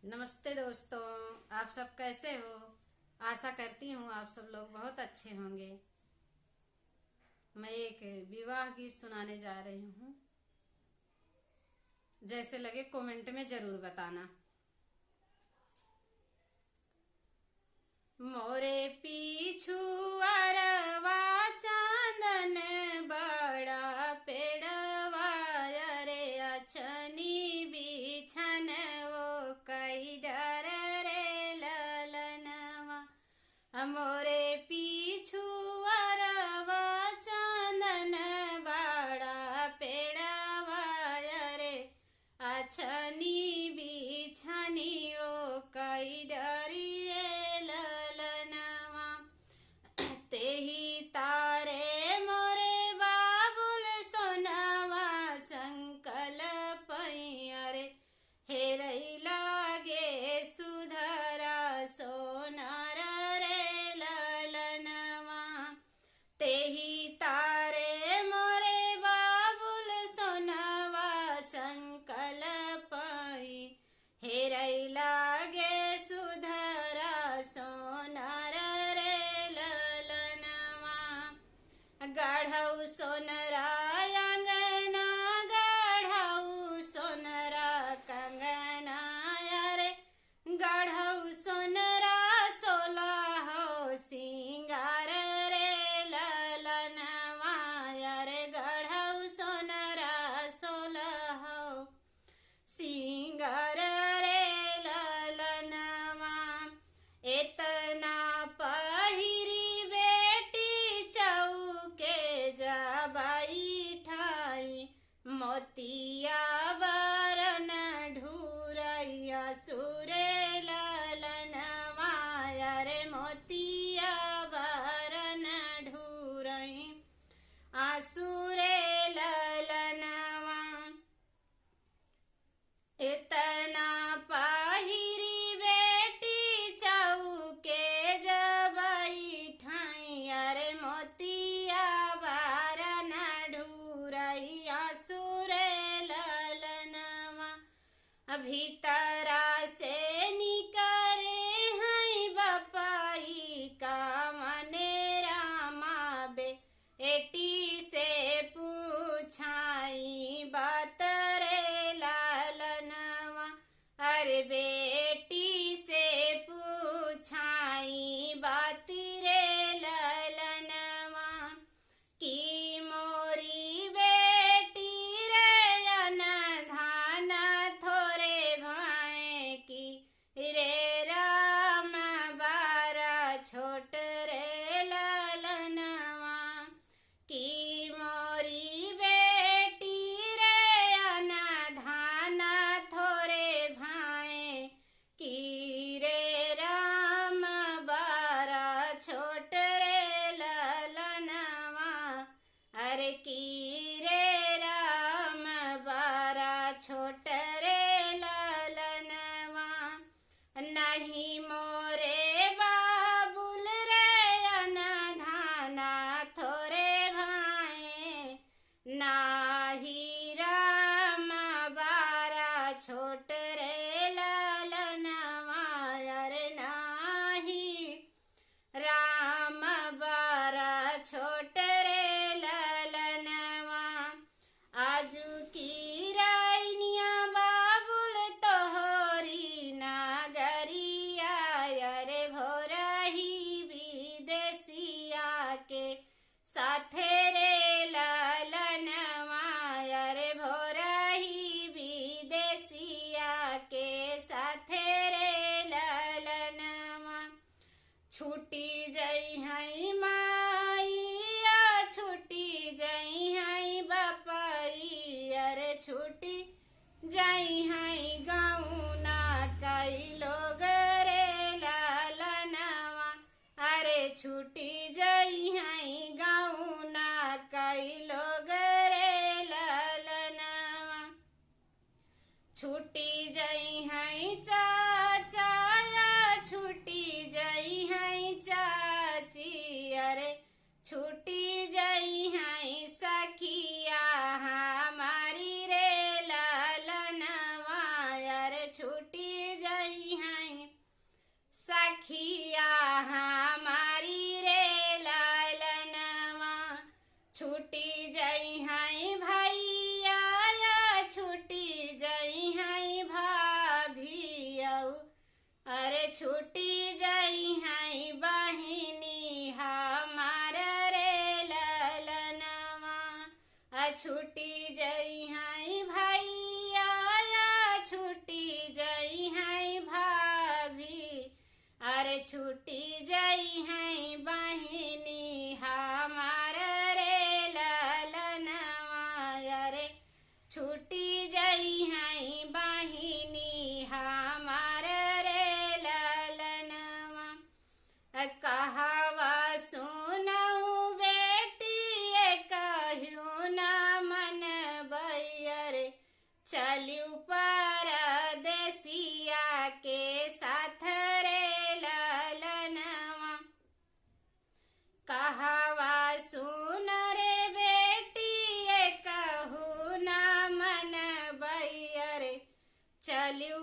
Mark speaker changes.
Speaker 1: नमस्ते दोस्तों। आप सब कैसे हो? आशा करती हूँ आप सब लोग बहुत अच्छे होंगे। मैं एक विवाह गीत सुनाने जा रही हूँ। जैसे लगे कमेंट में जरूर बताना। मोरे पीछू अरवा चांदन बड़ा पेड़वा रे अछनी बिछन वो कई डर रे ललनवा। मोरे पीछू अरवा चांदन बड़ा पेड़वा रे अछनी बिछनी ओ कई डरी रे ललनवा। तेही तारे मोरे बाबुल सोनावा संकल्प रे हेरई लागे सुधरा सोनार रे ललनवा। तेही तारे मोरे बाबुल सोनावा संकल्प हेरई लागे सुधरा सोनार रे ललनवा। गढ़ऊ सोनरा अंगना गढ़ऊ सोनरा कंगना रे गढ़ऊ सोनरा सोलह सिंगार रे ललनवा। रे गढ़ऊ सोनरा सोलह सिंगार रे ललनवा। इतना पहिरी बेटी चौके जबाई ठाई मोतिया बरन ढूरैया सुरे ललनवा। रे मोतिया बरन ढूरई आसुरे ललनवा। इतना पहिरी बेटी चौके जबाई ठाई रे मोतिया बारन ढूरैया सुरे ललनवा। भीतरा से निकरे हैं बपाई का मने रामा बेटी से पूछाई बात रे ललनवा। अरे बेटी से पूछाई बात रे ललनवा। की मोरी बेटी रे अनधान थोरे भाई की रे राम बारा छोट रे ललनवा। की मोरी बेटी रे अनधान थोरे भाई की रे राम बारा छोट रे ललनवा। अरे की रे राम बारा छोट रे ललनवा। नहीं मोरे बाबुल रे अनधाना थोरे भाई नाही राम बारा छोट रे ललनवा। अरे नाही राम बारा छोट रे ललनवा। आजू की राइनिया बाबुल तोहरी नागरिया रे भोरही विदेशिया के साथे रे ललनवा। रे भोरही विदेशिया के साथे रे ललनवा। छूटी जई हैं माइया छूटी जई हैं बपाई अरे छूटी जई हैं गौना कई लोग रे ललनवा। अरे छूटी जई हैं गौना कई लोग रे ललनवा। छूटी जई हैं चाचा छूटी जई हैं चाची अरे छूटी जई हैं सखिया हमारी रे ललनवा। अरे छूटी जई अरे छूटी जाई है बहिनी हमार रे ललनवा, छूटी जाई है भैया, छूटी जाई है भाभी, अरे छूटी जाई है बहिनी हमार रे ललनवा, अरे छूटी जाई है बहिनी हमार रे ललनवा। कहवा सुनऊ बेटी कहू न मन बैयर, चलियो परदेसिया के साथ रे ललनवा। कहवा सुन रे बेटी कहू न मन बैयर, चलियो